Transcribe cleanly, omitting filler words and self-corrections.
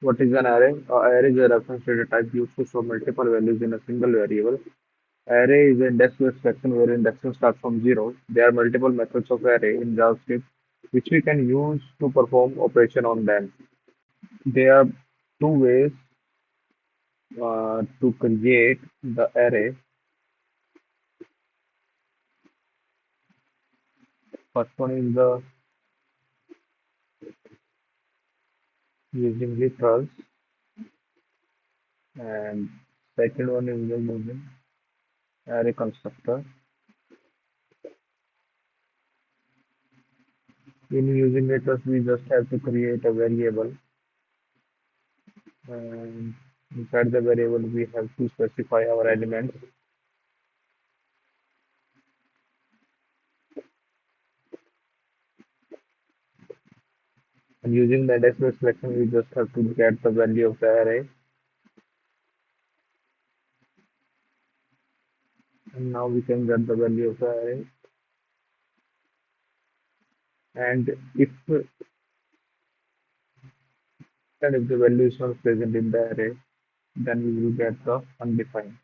What is an array? Array is a reference data type used to store multiple values in a single variable. Array is an index-based section where indexing starts from zero. There are multiple methods of array in JavaScript which we can use to perform operation on them. There are two ways to create the array. First one is the using literals, and second one is the using array constructor. In using literals, we just have to create a variable, and inside the variable we have to specify our elements. And using the index-based selection, we just have to get the value of the array. And now we can get the value of the array. And if the value is not present in the array, then we will get the undefined.